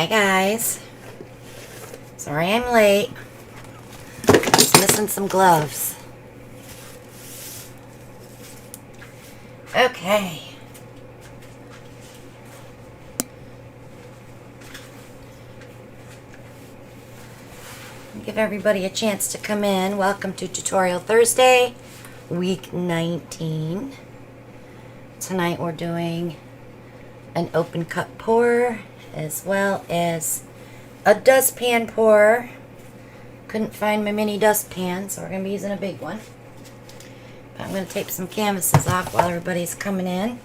Hi guys. Sorry I'm late. Just missing some gloves. Okay. Give everybody a chance to come in. Welcome to Tutorial Thursday, week 19. Tonight we're doing an open cup pour as well as a dustpan pour. Couldn't find my mini dustpan, so we're going to be using a big one. But I'm going to tape some canvases off while everybody's coming in.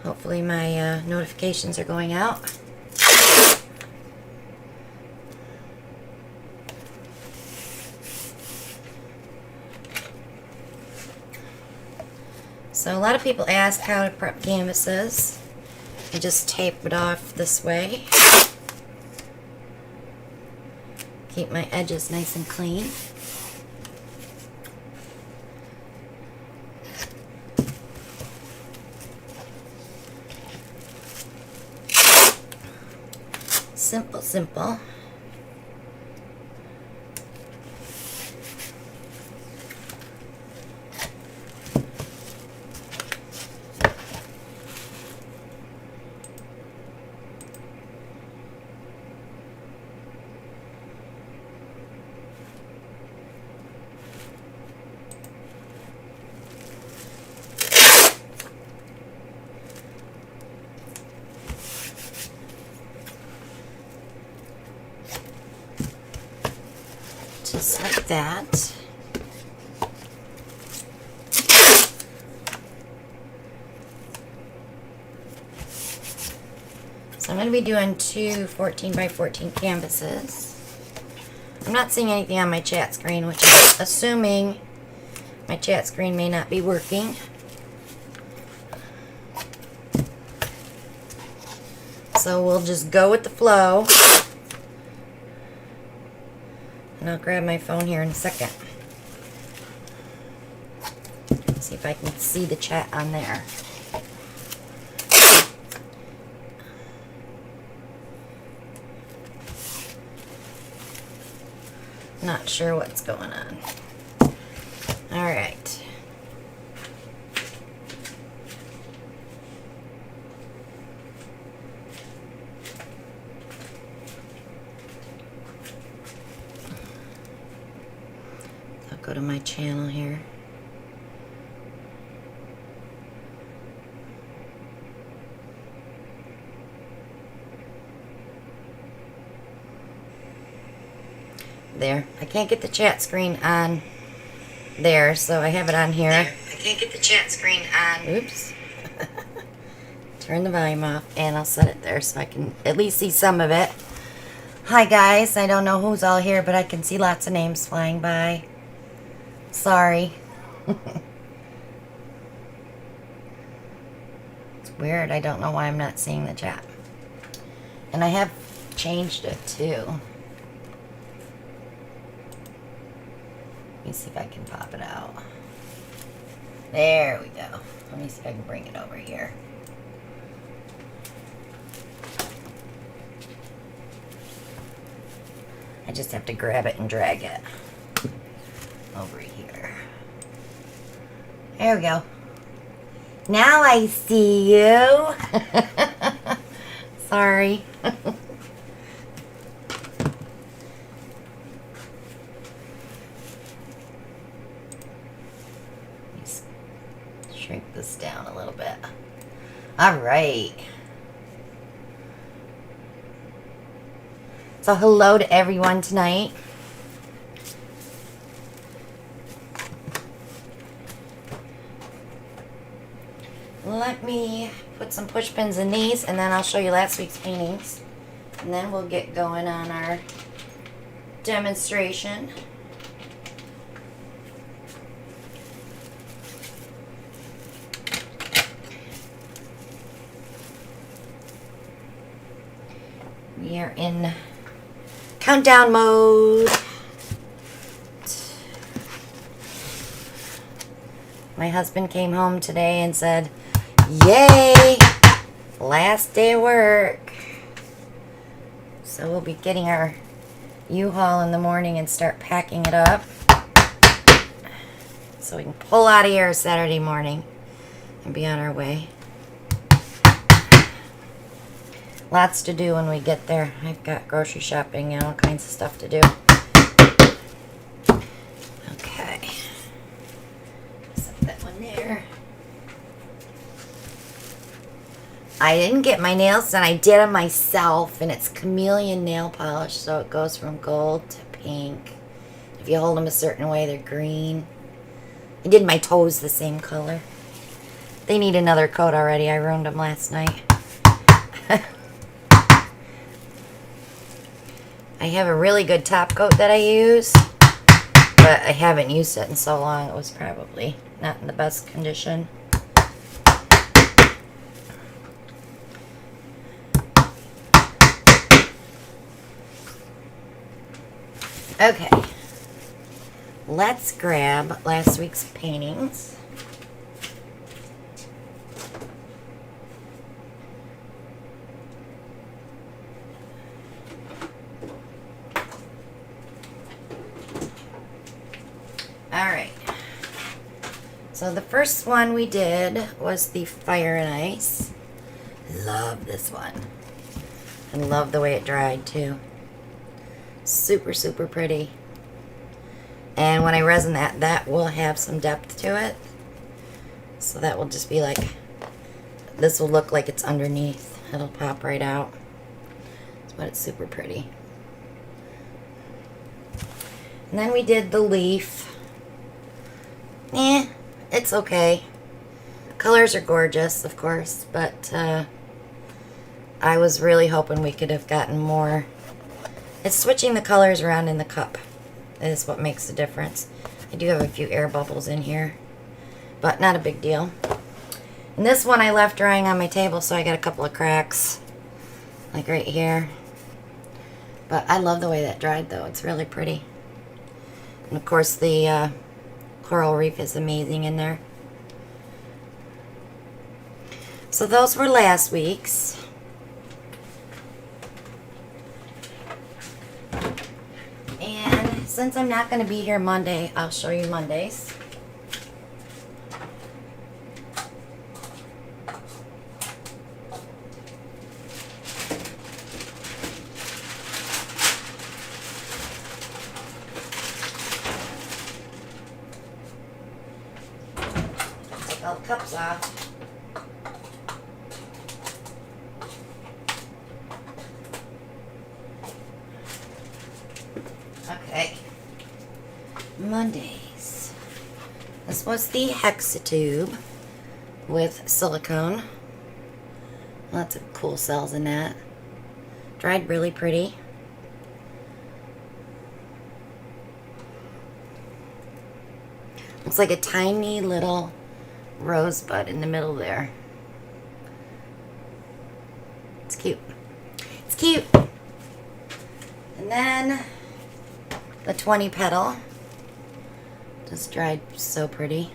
Hopefully my notifications are going out. So a lot of people ask how to prep canvases. I just tape it off this way. Keep my edges nice and clean. Simple, simple. Just like that. So I'm going to be doing two 14 by 14 canvases. I'm not seeing anything on my chat screen, which is assuming my chat screen may not be working. So we'll just go with the flow. And I'll grab my phone here in a second. See if I can see the chat on there. Not sure what's going on. All right. Go to my channel here. There. I can't get the chat screen on there, so I have it on here. There. I can't get the chat screen on. Oops. Turn the volume off, and I'll set it there so I can at least see some of it. Hi guys. I don't know who's all here, but I can see lots of names flying by. Sorry. It's weird. I don't know why I'm not seeing the chat. And I have changed it too. Let me see if I can pop it out. There we go. Let me see if I can bring it over here. I just have to grab it and drag it over here. There we go. Now I see you. Sorry. Let's shrink this down a little bit. All right. So hello to everyone tonight. Let me put some push pins in these, and then I'll show you last week's paintings, and then we'll get going on our demonstration. We are in countdown mode. My husband came home today and said, yay, last day of work. So we'll be getting our U-Haul in the morning and start packing it up so we can pull out of here Saturday morning and be on our way. Lots to do when we get there. I've got grocery shopping and all kinds of stuff to do. Okay. Set that one there. I didn't get my nails done. I did them myself, and it's chameleon nail polish, so it goes from gold to pink. If you hold them a certain way, they're green. I did my toes the same color. They need another coat already. I ruined them last night. I have a really good top coat that I use, but I haven't used it in so long. It was probably not in the best condition. Okay, let's grab last week's paintings. Alright, so the first one we did was the Fire and Ice. Love this one. And love the way it dried too. Super, super pretty. And when I resin that, that will have some depth to it. So that will just be like, this will look like it's underneath. It'll pop right out. But it's super pretty. And then we did the leaf. It's okay. Colors are gorgeous, of course, but I was really hoping we could have gotten more. It's switching the colors around in the cup is what makes the difference. I do have a few air bubbles in here, but not a big deal. And this one I left drying on my table, so I got a couple of cracks, like right here. But I love the way that dried, though. It's really pretty. And of course, the coral reef is amazing in there. So those were last week's. And since I'm not going to be here Monday, I'll show you Mondays. Take all the cups off. Okay, Mondays. This was the Hexatube with silicone. Lots of cool cells in that. Dried really pretty. Looks like a tiny little rosebud in the middle there. It's cute. It's cute. And then the 20 petal just dried so pretty.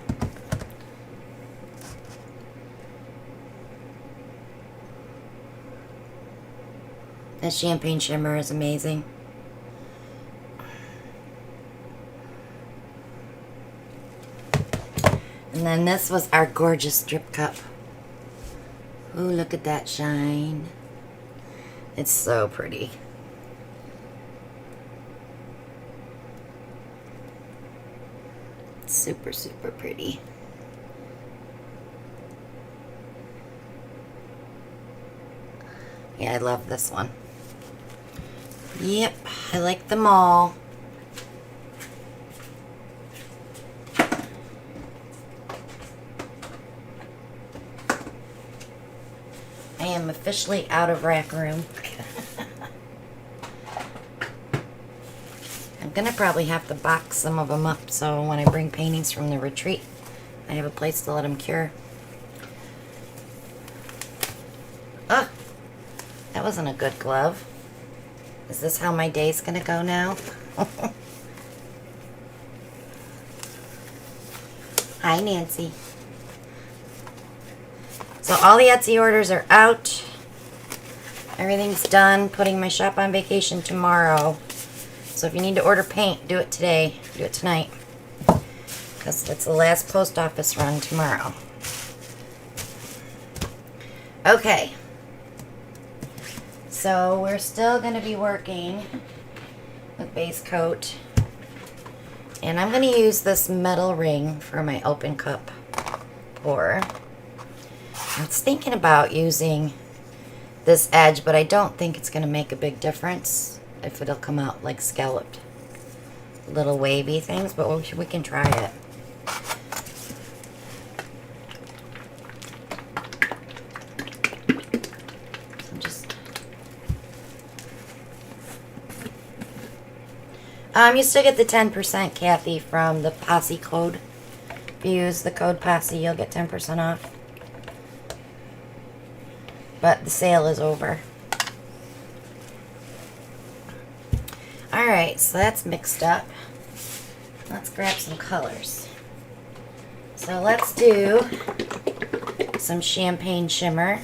That champagne shimmer is amazing. And then this was our gorgeous drip cup. Ooh, look at that shine. It's so pretty. Super, super pretty. Yeah, I love this one. Yep, I like them all. I am officially out of rack room. I'm gonna probably have to box some of them up so when I bring paintings from the retreat, I have a place to let them cure. Ah, that wasn't a good glove. Is this how my day's gonna go now? Hi, Nancy. So all the Etsy orders are out. Everything's done. Putting my shop on vacation tomorrow. So if you need to order paint, do it today. Do it tonight. Because it's the last post office run tomorrow. Okay. So we're still going to be working with base coat. And I'm going to use this metal ring for my open cup pour. I was thinking about using this edge, but I don't think it's going to make a big difference if it'll come out like scalloped little wavy things, but we can try it. You still get the 10%, Kathy, from the Posse code. If you use the code Posse, you'll get 10% off. But the sale is over. Alright, so that's mixed up. Let's grab some colors. So let's do some champagne shimmer.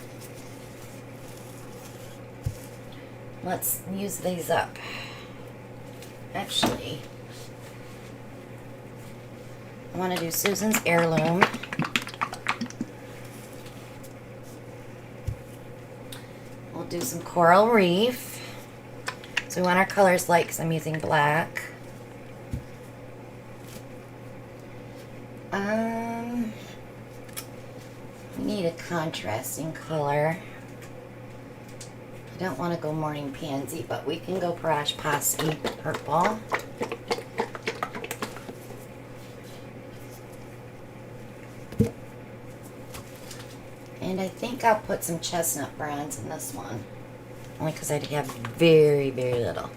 Let's use these up. Actually, I want to do Susan's Heirloom. We'll do some Coral Reef. So we want our colors light because I'm using black. We need a contrasting color. I don't want to go Morning Pansy, but we can go Parash Posse purple. And I think I'll put some chestnut bronze in this one. Only because I have very, very little.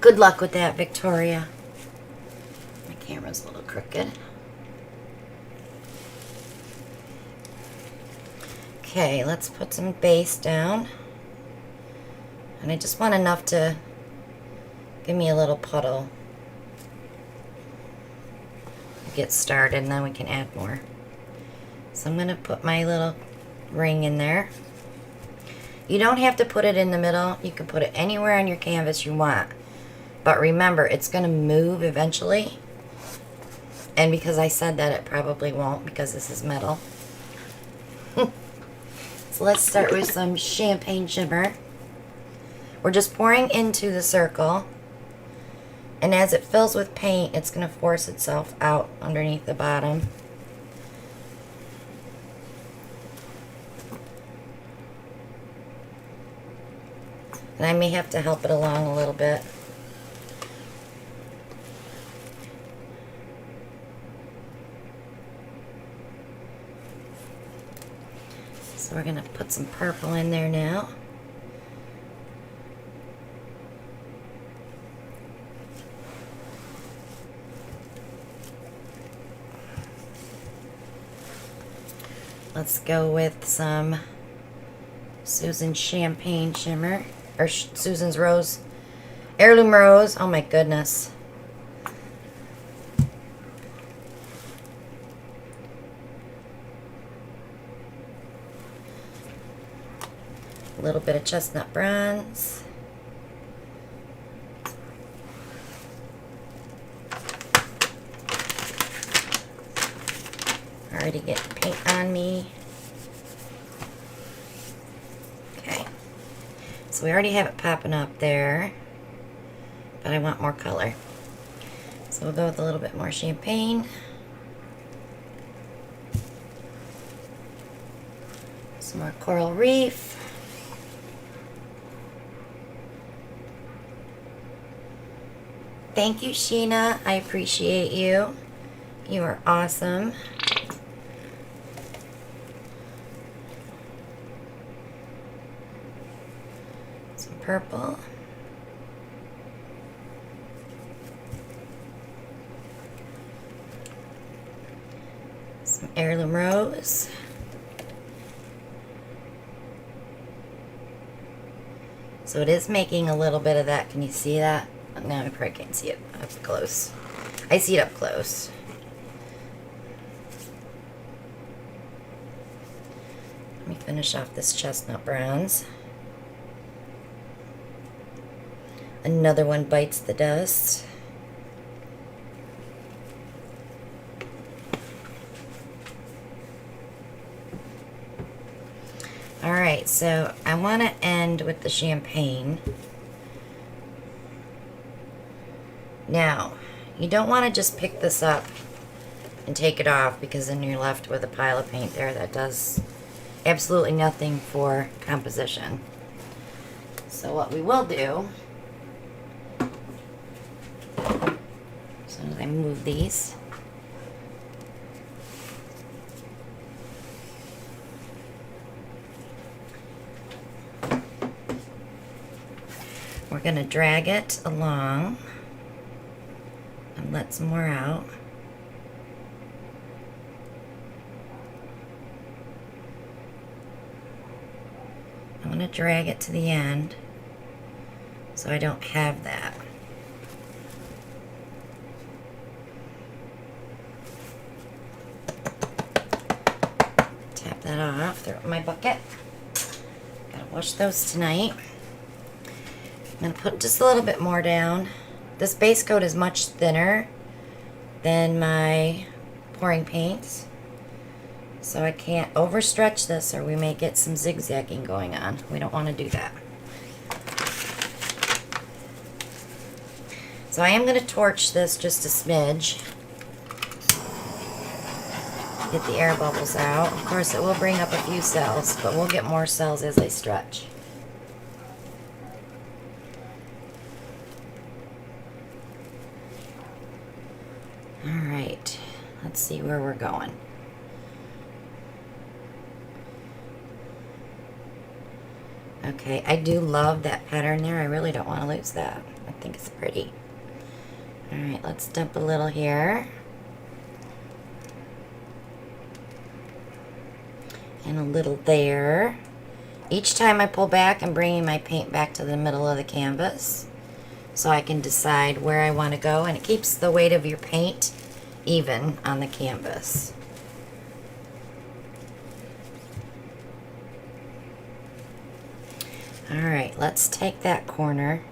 Good luck with that, Victoria. My camera's a little crooked. Okay, let's put some base down. And I just want enough to give me a little puddle. Get started, and then we can add more. So I'm going to put my little ring in there. You don't have to put it in the middle. You can put it anywhere on your canvas you want. But remember, it's going to move eventually. And because I said that, it probably won't because this is metal. So let's start with some champagne shimmer. We're just pouring into the circle. And as it fills with paint, it's going to force itself out underneath the bottom. And I may have to help it along a little bit. So we're going to put some purple in there now. Let's go with some Susan Champagne Shimmer, or Susan's Rose, Heirloom Rose. Oh my goodness. A little bit of chestnut bronze. Already getting paint on me. Okay. So we already have it popping up there, but I want more color. So we'll go with a little bit more champagne. Some more Coral Reef. Thank you, Sheena. I appreciate you. You are awesome. Some purple. Some Heirloom Rose. So it is making a little bit of that. Can you see that? No, I probably can't see it up close. I see it up close. Let me finish off this chestnut bronze. Another one bites the dust. Alright, so I want to end with the champagne. Now, you don't want to just pick this up and take it off, because then you're left with a pile of paint there that does absolutely nothing for composition. So what we will do, so as I move these, we're going to drag it along and let some more out. I'm going to drag it to the end so I don't have that. Tap that off, throw it in my bucket. Gotta wash those tonight. I'm going to put just a little bit more down. This base coat is much thinner than my pouring paints, so I can't overstretch this or we may get some zigzagging going on. We don't want to do that. So I am going to torch this just a smidge. Get the air bubbles out. Of course, it will bring up a few cells, but we'll get more cells as I stretch. Alright, let's see where we're going. Okay, I do love that pattern there. I really don't want to lose that. I think it's pretty. Alright, let's dump a little here. And a little there. Each time I pull back, I'm bringing my paint back to the middle of the canvas, so I can decide where I want to go, and it keeps the weight of your paint even on the canvas. Alright, let's take that corner.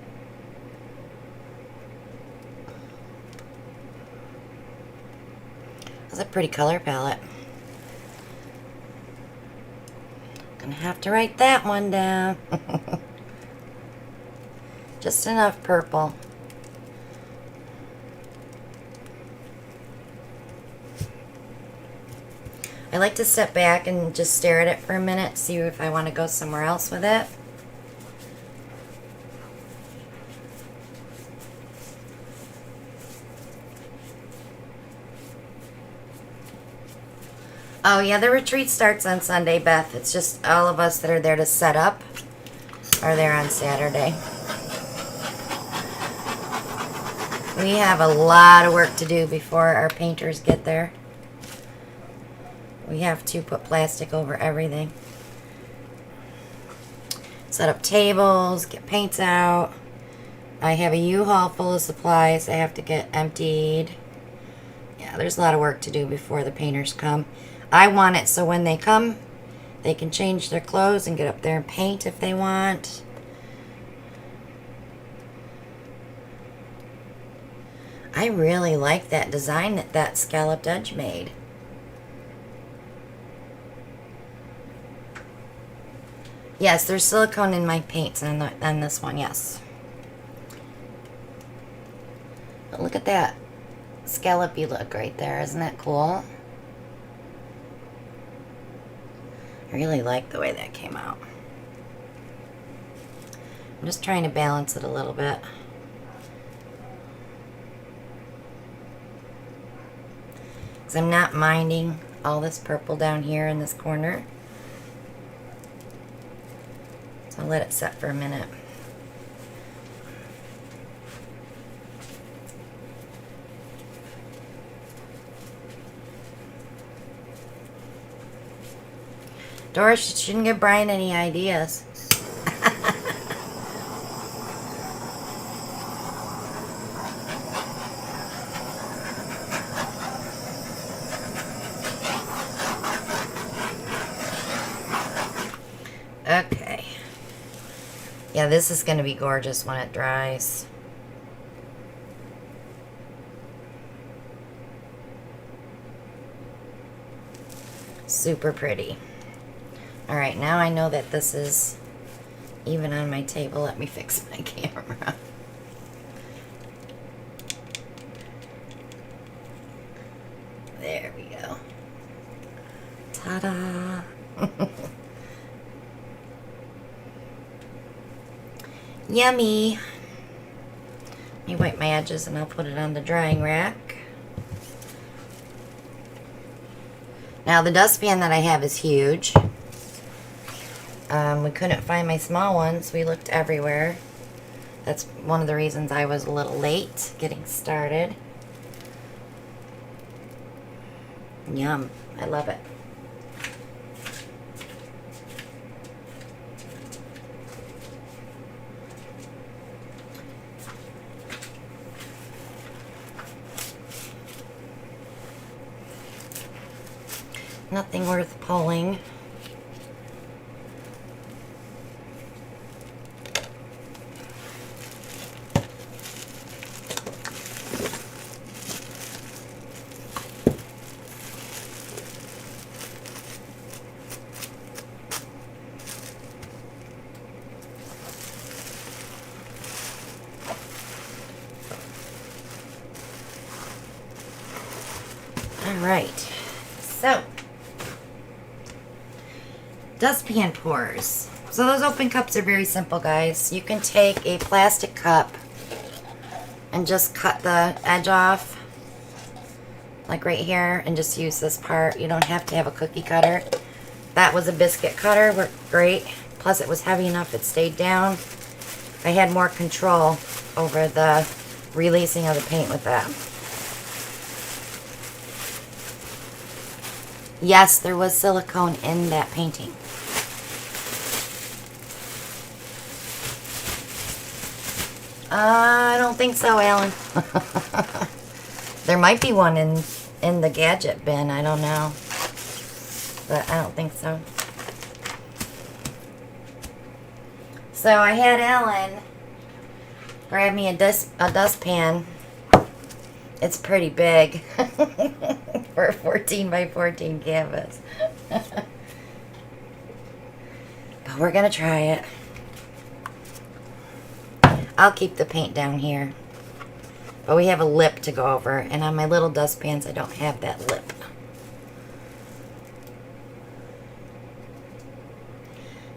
That's a pretty color palette. Gonna have to write that one down. Just enough purple. I like to sit back and just stare at it for a minute, see if I want to go somewhere else with it. Oh yeah, the retreat starts on Sunday, Beth. It's just all of us that are there to set up are there on Saturday. We have a lot of work to do before our painters get there. We have to put plastic over everything. Set up tables, get paints out. I have a U-Haul full of supplies I have to get emptied. Yeah, there's a lot of work to do before the painters come. I want it so when they come, they can change their clothes and get up there and paint if they want. I really like that design that that scalloped edge made. Yes, there's silicone in my paints on this one, yes. But look at that scallopy look right there. Isn't that cool? I really like the way that came out. I'm just trying to balance it a little bit. Because I'm not minding all this purple down here in this corner. So I'll let it set for a minute. Doris, you shouldn't give Brian any ideas. Okay. Yeah, this is going to be gorgeous when it dries. Super pretty. Alright, now I know that this is even on my table. Let me fix my camera. There we go. Ta-da! Yummy! Let me wipe my edges and I'll put it on the drying rack. Now the dustpan that I have is huge. We couldn't find my small ones. We looked everywhere. That's one of the reasons I was a little late getting started. Yum. I love it. Nothing worth pulling. All right, so dustpan pours. So those open cups are very simple, guys. You can take a plastic cup and just cut the edge off, like right here, and just use this part. You don't have to have a cookie cutter. That was a biscuit cutter, worked great. Plus it was heavy enough, it stayed down. I had more control over the releasing of the paint with that. Yes, there was silicone in that painting. I don't think so, Alan. There might be one in the gadget bin. I don't know. But I don't think so. So I had Alan grab me a dustpan. It's pretty big for a 14 by 14 canvas. But we're going to try it. I'll keep the paint down here. But we have a lip to go over. And on my little dustpans, I don't have that lip.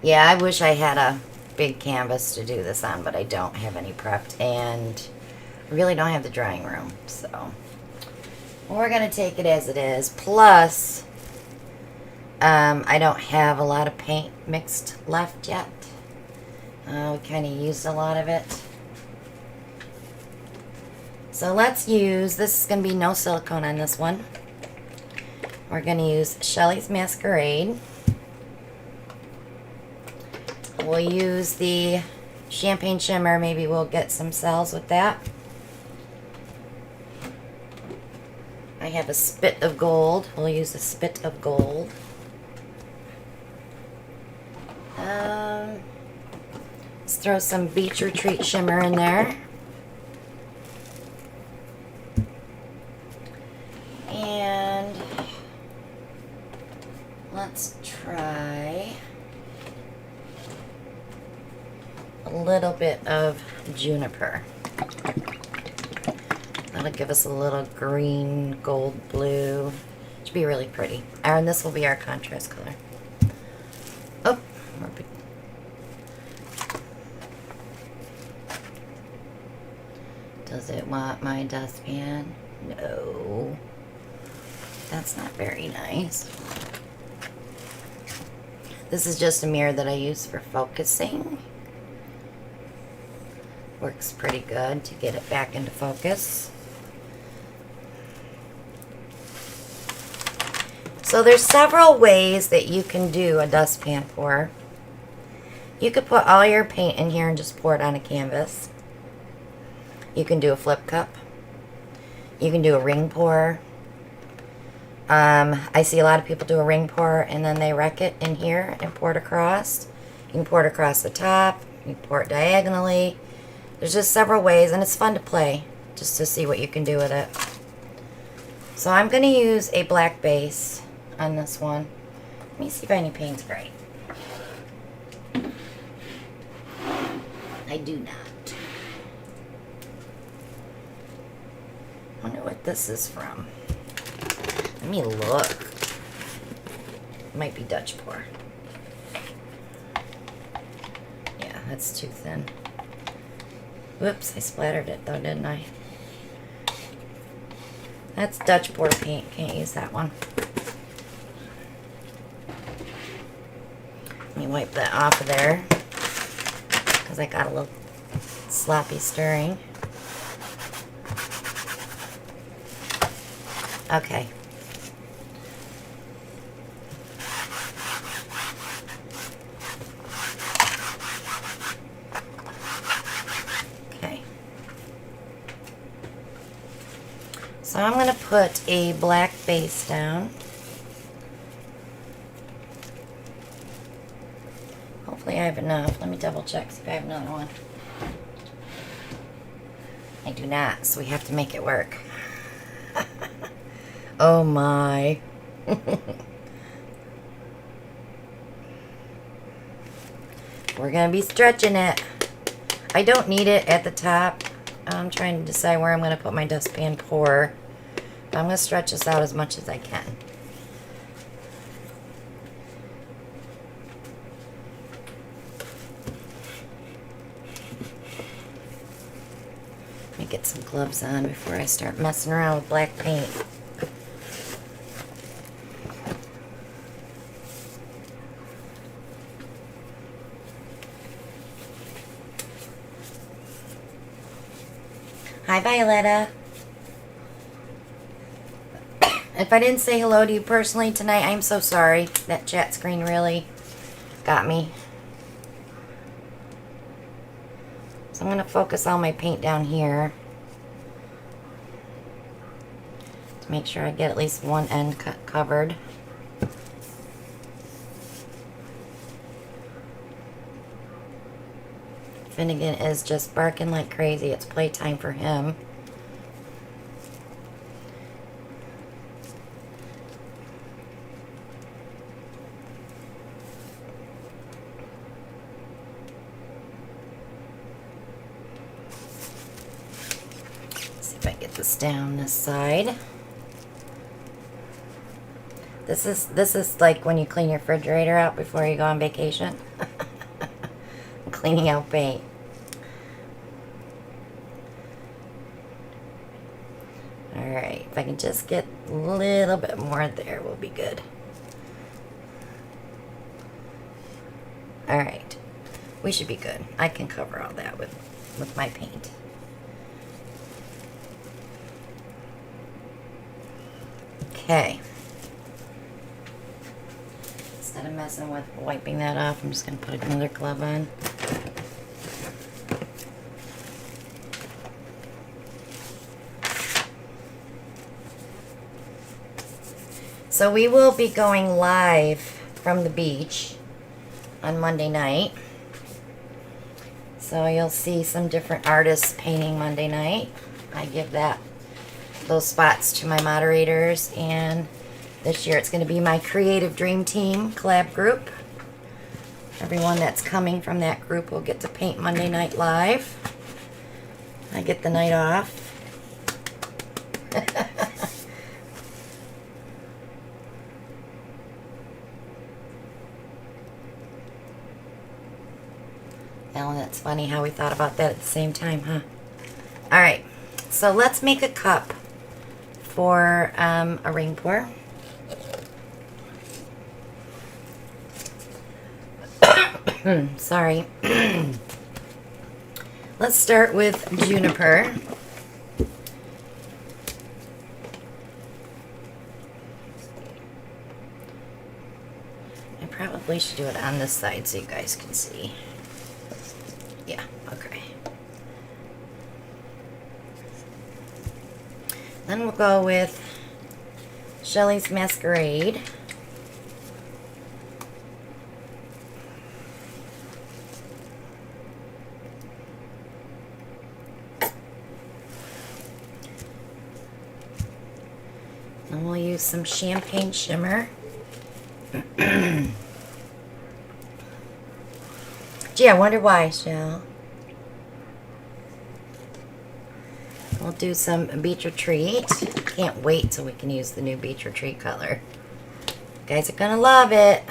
Yeah, I wish I had a big canvas to do this on, but I don't have any prepped. And I really don't have the drying room. So we're going to take it as it is. Plus, I don't have a lot of paint mixed left yet. We kind of used a lot of it. So let's use, this is going to be no silicone on this one. We're going to use Shelly's Masquerade. We'll use the Champagne Shimmer. Maybe we'll get some cells with that. I have a spit of gold. We'll use a spit of gold. Let's throw some Beach Retreat Shimmer in there. And let's try a little bit of Juniper. That'll give us a little green, gold, blue. Should be really pretty. And this will be our contrast color. Oh, more big. Does it want my dustpan? No. That's not very nice. This is just a mirror that I use for focusing. Works pretty good to get it back into focus. So there's several ways that you can do a dustpan pour. You could put all your paint in here and just pour it on a canvas. You can do a flip cup. You can do a ring pour. I see a lot of people do a ring pour and then they wreck it in here and pour it across. You can pour it across the top. You can pour it diagonally. There's just several ways, and it's fun to play just to see what you can do with it. So I'm going to use a black base on this one. Let me see if any paint's bright. I do not. I wonder what this is from. Let me look. It might be Dutch pour. Yeah, that's too thin. Whoops, I splattered it though, didn't I? That's Dutch pour paint. Can't use that one. Let me wipe that off of there because I got a little sloppy stirring. Okay. So I'm going to put a black base down. Hopefully I have enough. Let me double check, see if I have another one. I do not, so we have to make it work. Oh my. We're going to be stretching it. I don't need it at the top. I'm trying to decide where I'm going to put my dustpan pour. But I'm going to stretch this out as much as I can. Let me get some gloves on before I start messing around with black paint. Hi, Violetta. If I didn't say hello to you personally tonight, I'm so sorry. That chat screen really got me. So I'm going to focus all my paint down here to make sure I get at least one end covered. Finnegan is just barking like crazy. It's playtime for him. See if I get this down this side. This is like when you clean your refrigerator out before you go on vacation. Cleaning out paint. Alright, if I can just get a little bit more there, we'll be good. Alright, we should be good. I can cover all that with my paint. Okay. Instead of messing with wiping that off, I'm just going to put another glove on. So we will be going live from the beach on Monday night. So you'll see some different artists painting Monday night. I give those spots to my moderators, and this year it's going to be my Creative Dream Team collab group. Everyone that's coming from that group will get to paint Monday night live. I get the night off. Alan, that's funny how we thought about that at the same time, huh? Alright, so let's make a cup for a ring pour. Sorry. Let's start with juniper. I probably should do it on this side so you guys can see. Yeah, okay. Then we'll go with Shelley's Masquerade. use some champagne shimmer. Gee, I wonder why, Shell. We'll do some Beach Retreat. Can't wait till we can use the new Beach Retreat color. You guys are gonna love it.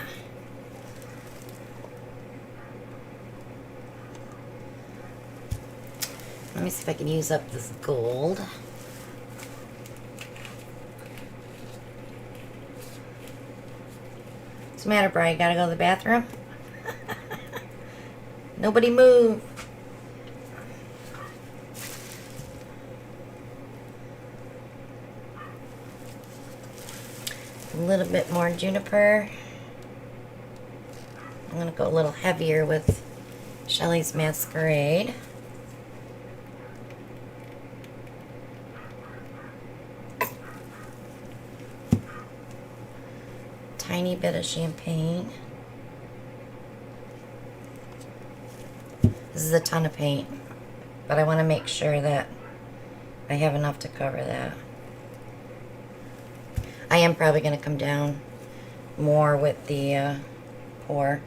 Let me see if I can use up this gold. What's the matter, Brian? Gotta go to the bathroom? Nobody move. A little bit more juniper. I'm gonna go a little heavier with Shelley's Masquerade. Tiny bit of champagne. This is a ton of paint, but I want to make sure that I have enough to cover that. I am probably going to come down more with the pour.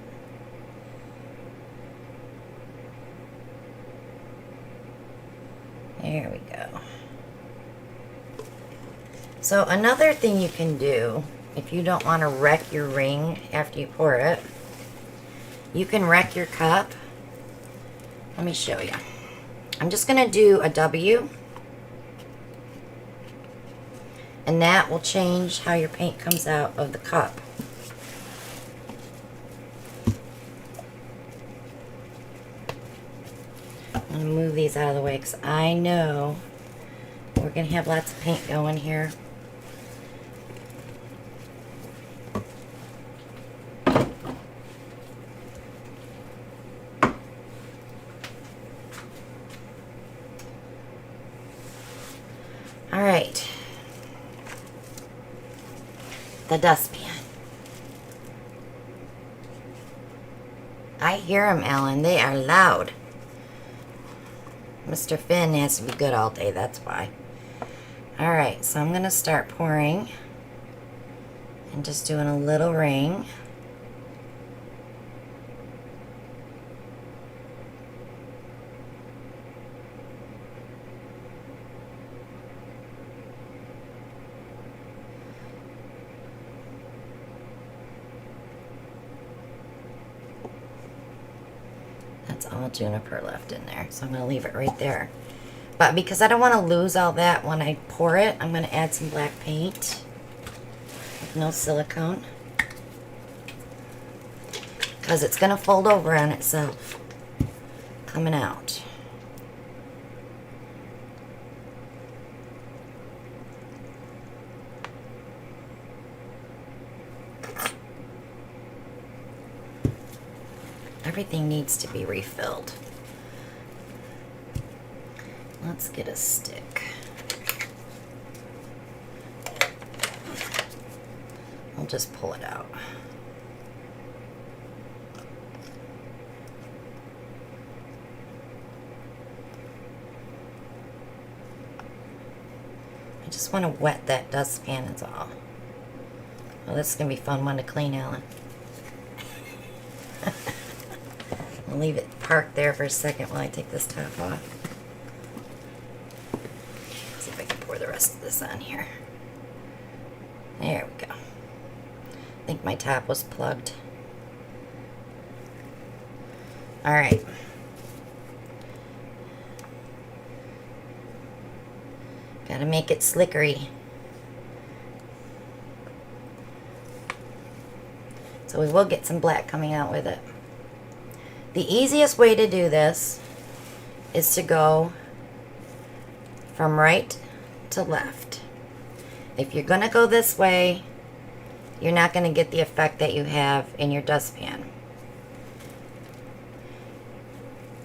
There we go. So another thing you can do, if you don't want to wreck your ring after you pour it, you can wreck your cup. Let me show you. I'm just going to do a W. And that will change how your paint comes out of the cup. I'm going to move these out of the way because I know we're going to have lots of paint going here. All right. The dustpan. I hear them, Alan. They are loud. Mr. Finn has to be good all day, that's why. Alright, so I'm going to start pouring and just doing a little ring. That's all juniper left in there, so I'm going to leave it right there. But because I don't want to lose all that when I pour it, I'm going to add some black paint with no silicone. Because it's going to fold over on itself coming out. Everything needs to be refilled. Let's get a stick. I'll just pull it out. I just want to wet that dustpan is all. Well, this is going to be a fun one to clean, Alan. I'll leave it parked there for a second while I take this top off. See if I can pour the rest of this on here. There we go. I think my top was plugged. Alright. Gotta make it slickery. So we will get some black coming out with it. The easiest way to do this is to go from right to left. If you're going to go this way, you're not going to get the effect that you have in your dustpan.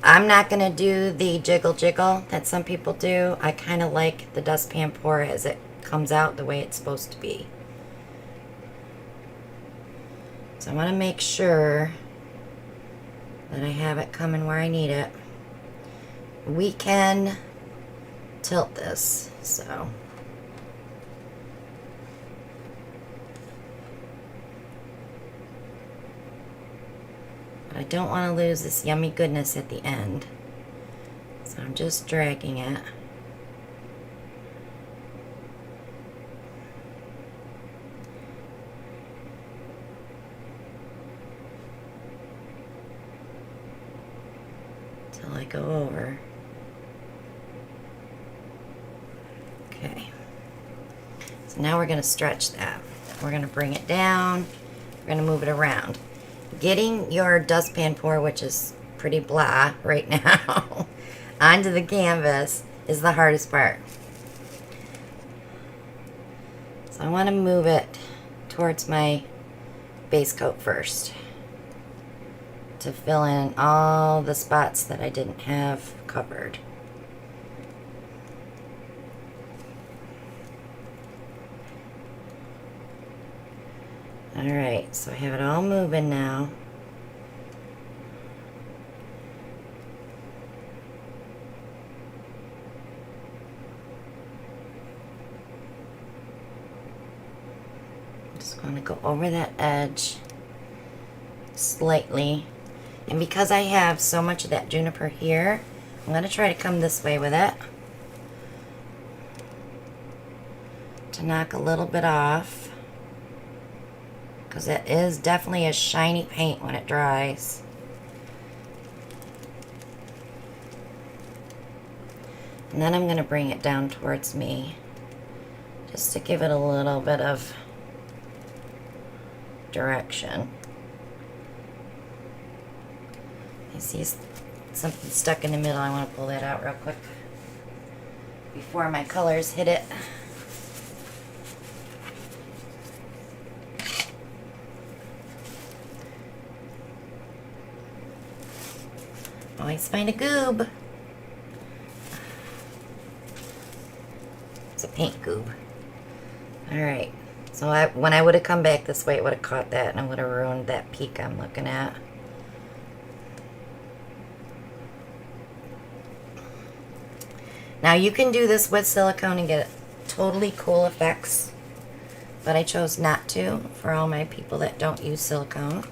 I'm not going to do the jiggle jiggle that some people do. I kind of like the dustpan pour as it comes out the way it's supposed to be. So I want to make sure that I have it coming where I need it. We can tilt this, so But I don't want to lose this yummy goodness at the end. So I'm just dragging it. Till I go over. Okay. So now we're going to stretch that. We're going to bring it down. We're going to move it around. Getting your dustpan pour, which is pretty blah right now, onto the canvas is the hardest part. So I want to move it towards my base coat first to fill in all the spots that I didn't have covered. Alright, so I have it all moving now. I'm just going to go over that edge slightly. And because I have so much of that juniper here, I'm going to try to come this way with it to knock a little bit off. Because it is definitely a shiny paint when it dries. And then I'm going to bring it down towards me just to give it a little bit of direction. You see something stuck in the middle. I want to pull that out real quick before my colors hit it. Always find a goob. It's a paint goob. Alright. So when I would have come back this way, it would have caught that and I would have ruined that peak I'm looking at. Now you can do this with silicone and get totally cool effects. But I chose not to for all my people that don't use silicone.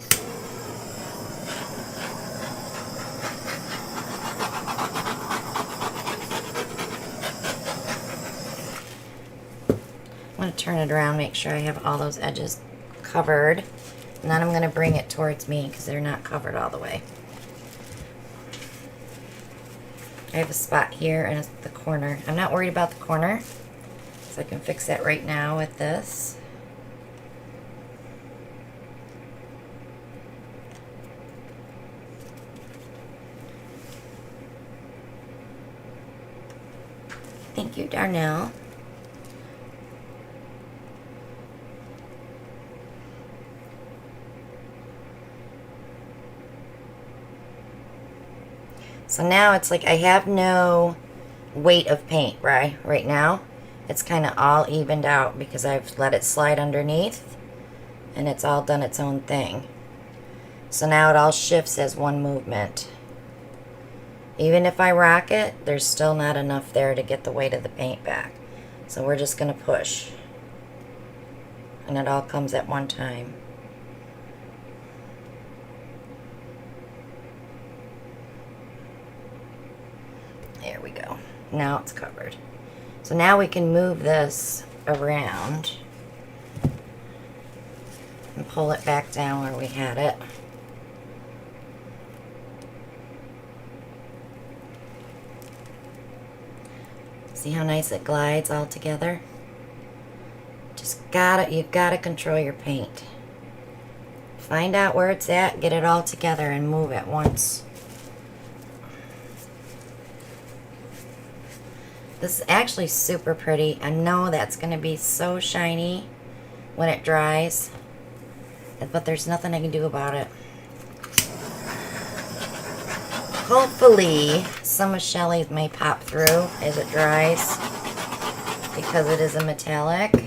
I'm going to turn it around, make sure I have all those edges covered. And then I'm going to bring it towards me because they're not covered all the way. I have a spot here and it's the corner. I'm not worried about the corner, so I can fix that right now with this. Thank you, Darnell. So now it's like I have no weight of paint right now. It's kind of all evened out because I've let it slide underneath and it's all done its own thing. So now it all shifts as one movement. Even if I rock it, there's still not enough there to get the weight of the paint back. So we're just going to push. And it all comes at one time. There we go. Now it's covered. So now we can move this around and pull it back down where we had it. See how nice it glides all together? You've gotta control your paint. Find out where it's at, get it all together and move at once. This is actually super pretty. I know that's going to be so shiny when it dries, but there's nothing I can do about it. Hopefully, some of Shelly's may pop through as it dries because it is a metallic.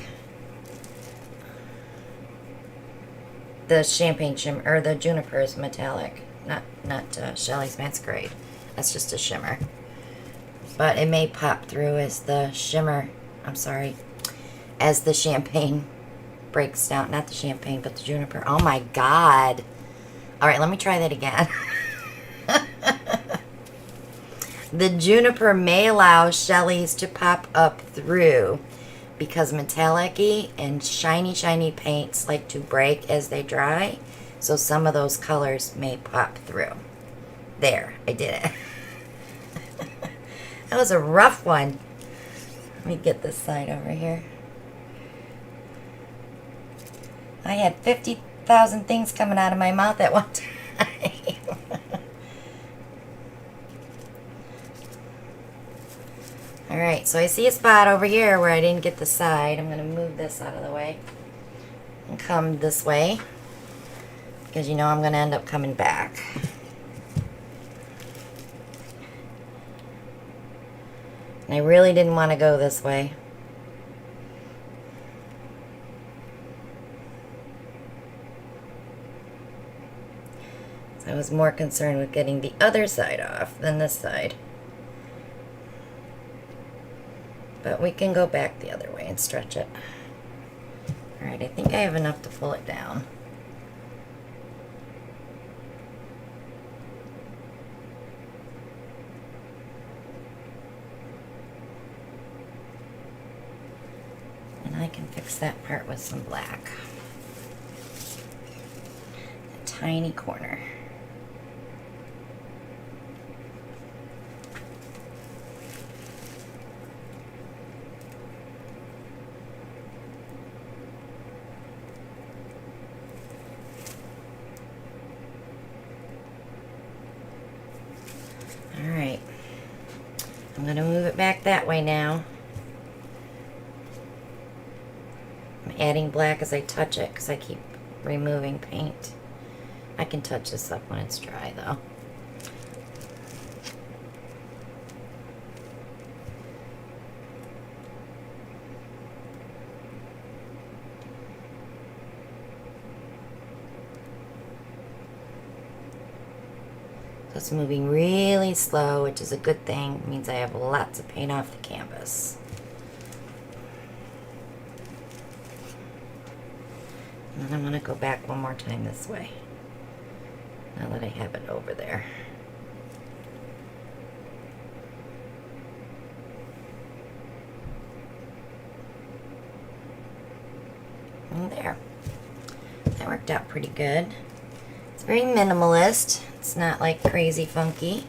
The champagne shimmer, or the juniper is metallic, not Shelly's Masquerade. That's just a shimmer. But it may pop through as the shimmer, as the champagne breaks down. Not the champagne, but the juniper. Oh my God. All right, let me try that again. The juniper may allow Shelly's to pop up through because metallic-y and shiny paints like to break as they dry. So some of those colors may pop through. There, I did it. That was a rough one. Let me get this side over here. I had 50,000 things coming out of my mouth at one time. Alright, so I see a spot over here where I didn't get the side. I'm going to move this out of the way and come this way because you know I'm going to end up coming back. And I really didn't want to go this way. So I was more concerned with getting the other side off than this side. But we can go back the other way and stretch it. Alright, I think I have enough to pull it down. And I can fix that part with some black. A tiny corner. Alright, I'm going to move it back that way now. I'm adding black as I touch it because I keep removing paint. I can touch this up when it's dry though. So it's moving really slow, which is a good thing. It means I have lots of paint off the canvas. And then I'm going to go back one more time this way. Now that I have it over there. And there. That worked out pretty good. It's very minimalist. It's not like crazy funky.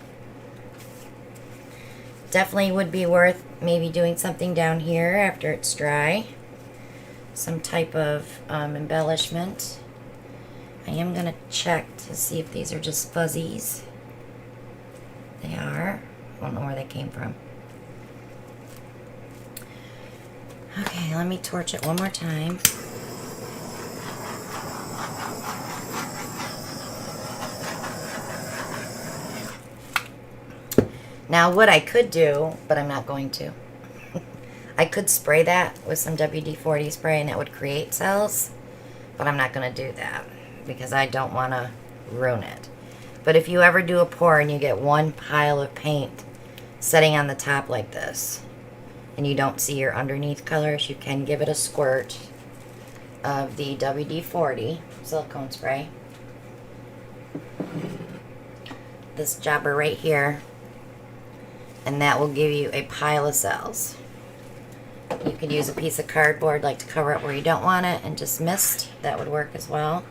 Definitely would be worth maybe doing something down here after it's dry. Some type of embellishment. I am going to check to see if these are just fuzzies. They are. I don't know where they came from. Okay, let me torch it one more time. Now what I could do, but I'm not going to, I could spray that with some WD-40 spray and that would create cells, but I'm not going to do that because I don't want to ruin it. But if you ever do a pour and you get one pile of paint sitting on the top like this and you don't see your underneath colors, you can give it a squirt of the WD-40 silicone spray. This jobber right here. And that will give you a pile of cells. You could use a piece of cardboard like to cover up where you don't want it and just mist. That would work as well.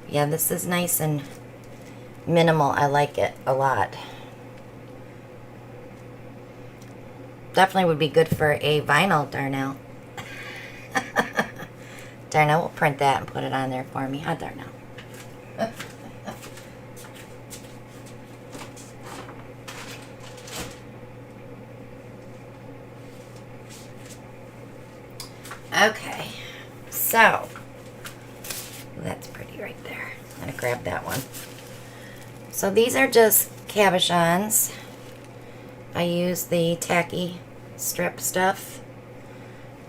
Yeah, this is nice and minimal. I like it a lot. Definitely would be good for a vinyl Darnell. Darnell will print that and put it on there for me. Huh, Darnell? Okay, so that's pretty right there. I'm going to grab that one. So these are just cabochons. I use the tacky strip stuff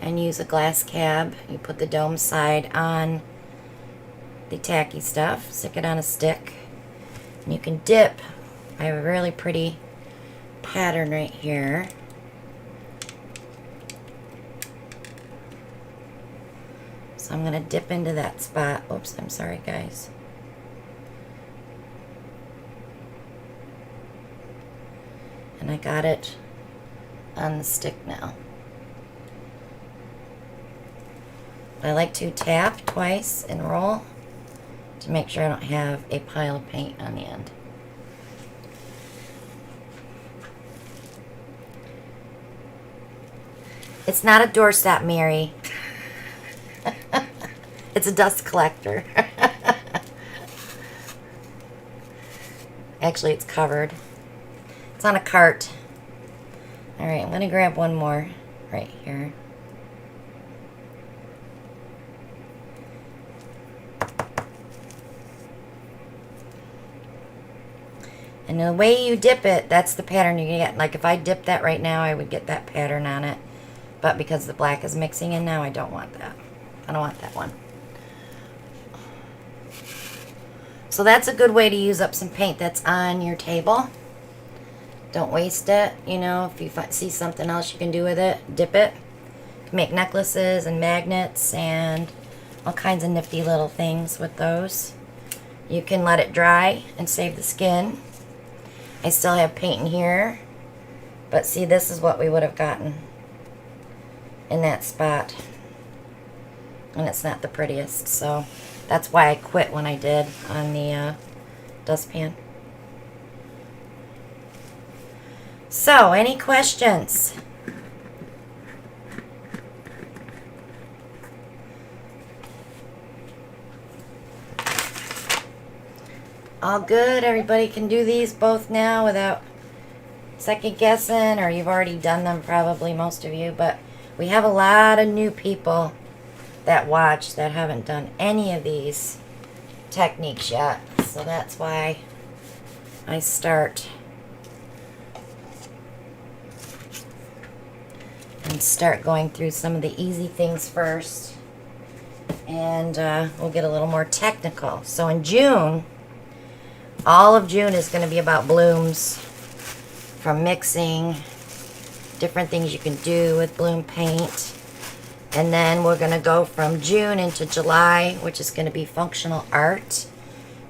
and use a glass cab. You put the dome side on the tacky stuff, stick it on a stick, and you can dip. I have a really pretty pattern right here. I'm going to dip into that spot. Oops, I'm sorry, guys. And I got it on the stick now. I like to tap twice and roll to make sure I don't have a pile of paint on the end. It's not a doorstop, Mary. It's a dust collector. Actually, it's covered. It's on a cart. Alright, I'm going to grab one more right here. And the way you dip it, that's the pattern you get. Like if I dip that right now, I would get that pattern on it. But because the black is mixing in now, I don't want that. I don't want that one. So that's a good way to use up some paint that's on your table. Don't waste it. You know, if you see something else you can do with it, dip it. You can make necklaces and magnets and all kinds of nifty little things with those. You can let it dry and save the skin. I still have paint in here. But see, this is what we would have gotten in that spot, and it's not the prettiest, so that's why I quit when I did on the dustpan. So, any questions? All good? Everybody can do these both now without second guessing, or you've already done them probably, most of you, but we have a lot of new people that watch that haven't done any of these techniques yet. So that's why I start going through some of the easy things first. And we'll get a little more technical. So in June, all of June is going to be about blooms, from mixing, different things you can do with bloom paint. And then we're going to go from June into July, which is going to be functional art.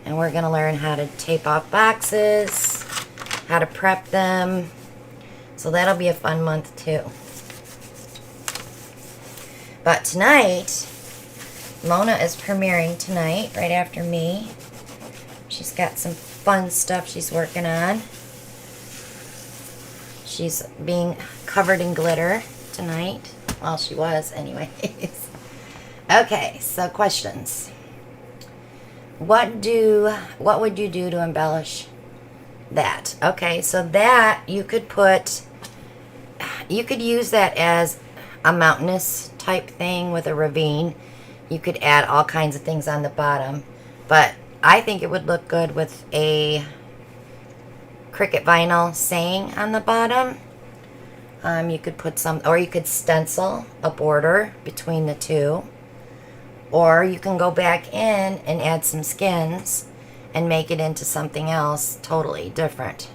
And we're going to learn how to tape off boxes, how to prep them. So that'll be a fun month too. But tonight, Mona is premiering tonight, right after me. She's got some fun stuff she's working on. She's being covered in glitter tonight. Well, she was anyways. Okay, so questions. What would you do to embellish that? Okay, so that you could use that as a mountainous type thing with a ravine. You could add all kinds of things on the bottom, but I think it would look good with a cricket vinyl saying on the bottom. You could put some, or you could stencil a border between the two, or you can go back in and add some skins and make it into something else totally different.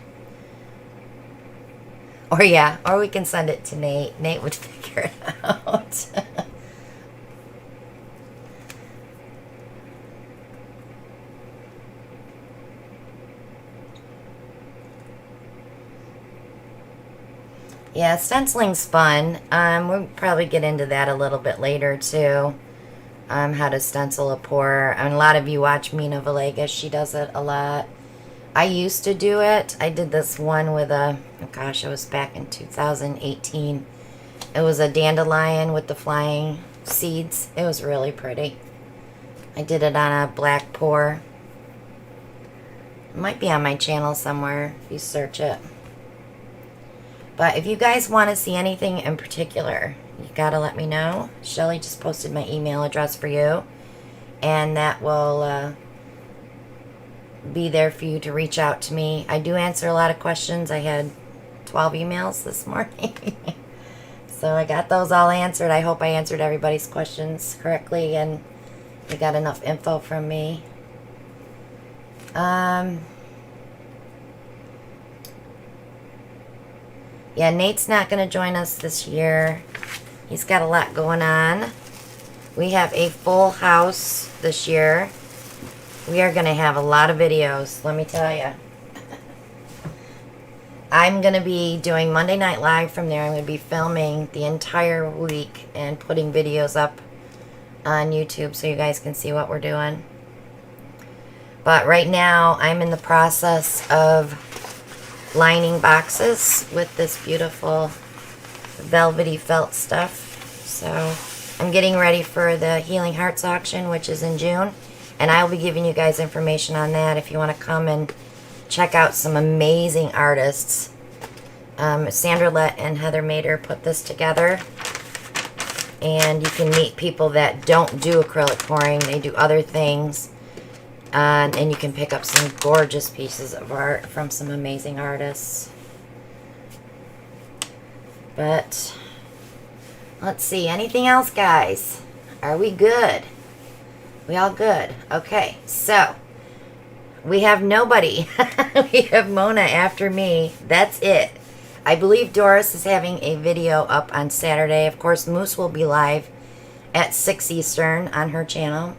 Or yeah, or we can send it to Nate. Nate would figure it out. Yeah, stenciling's fun. We'll probably get into that a little bit later too. How to stencil a pour. And a lot of you watch Mina Villegas. She does it a lot. I used to do it. I did this one with a, oh gosh, it was back in 2018. It was a dandelion with the flying seeds. It was really pretty. I did it on a black pour. It might be on my channel somewhere if you search it. But if you guys want to see anything in particular, you gotta let me know. Shelly just posted my email address for you, and that will be there for you to reach out to me. I do answer a lot of questions. I had 12 emails this morning. So I got those all answered. I hope I answered everybody's questions correctly and you got enough info from me. Yeah, Nate's not going to join us this year. He's got a lot going on. We have a full house this year. We are going to have a lot of videos, let me tell you. I'm going to be doing Monday Night Live from there. I'm going to be filming the entire week and putting videos up on YouTube so you guys can see what we're doing. But right now, I'm in the process of lining boxes with this beautiful velvety felt stuff. So I'm getting ready for the Healing Hearts auction, which is in June. And I will be giving you guys information on that if you want to come and check out some amazing artists. Sandra Lett and Heather Mader put this together. And you can meet people that don't do acrylic pouring. They do other things. And you can pick up some gorgeous pieces of art from some amazing artists. But let's see. Anything else, guys? Are we good? We all good? Okay. So we have nobody. We have Mona after me. That's it. I believe Doris is having a video up on Saturday. Of course, Moose will be live at 6 Eastern on her channel.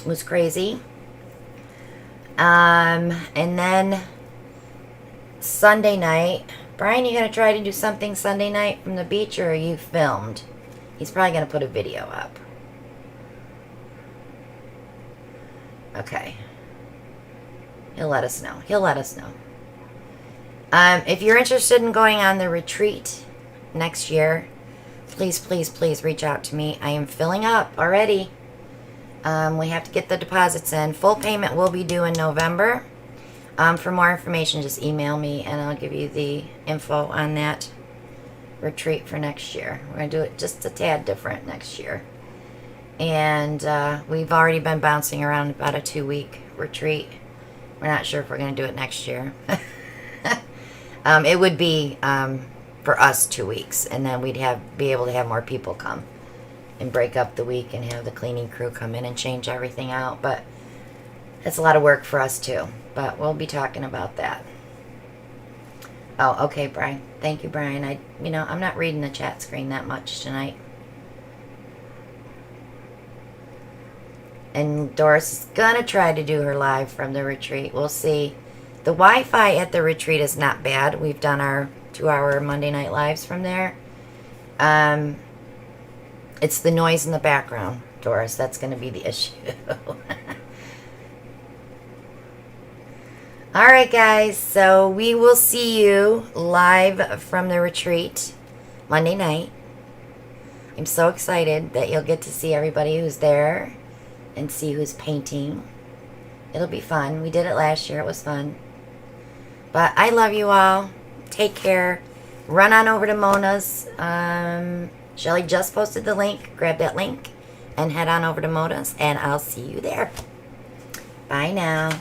Moose Crazy. And then Sunday night. Brian, you going to try to do something Sunday night from the beach, or are you filmed? He's probably going to put a video up. Okay. He'll let us know. He'll let us know. If you're interested in going on the retreat next year, please, please, please reach out to me. I am filling up already. We have to get the deposits in. Full payment will be due in November. For more information, just email me and I'll give you the info on that retreat for next year. We're going to do it just a tad different next year. And we've already been bouncing around about a 2-week retreat. We're not sure if we're going to do it next year. It would be for us 2 weeks, and then we'd be able to have more people come and break up the week and have the cleaning crew come in and change everything out. But it's a lot of work for us too. But we'll be talking about that. Oh, okay, Brian. Thank you, Brian. I'm not reading the chat screen that much tonight. And Doris is gonna try to do her live from the retreat. We'll see. The Wi-Fi at the retreat is not bad. We've done our 2-hour Monday night lives from there. It's the noise in the background, Doris. That's going to be the issue. All right, guys. So we will see you live from the retreat Monday night. I'm so excited that you'll get to see everybody who's there and see who's painting. It'll be fun. We did it last year. It was fun. But I love you all. Take care. Run on over to Mona's. Shelly just posted the link. Grab that link and head on over to Mona's, and I'll see you there. Bye now.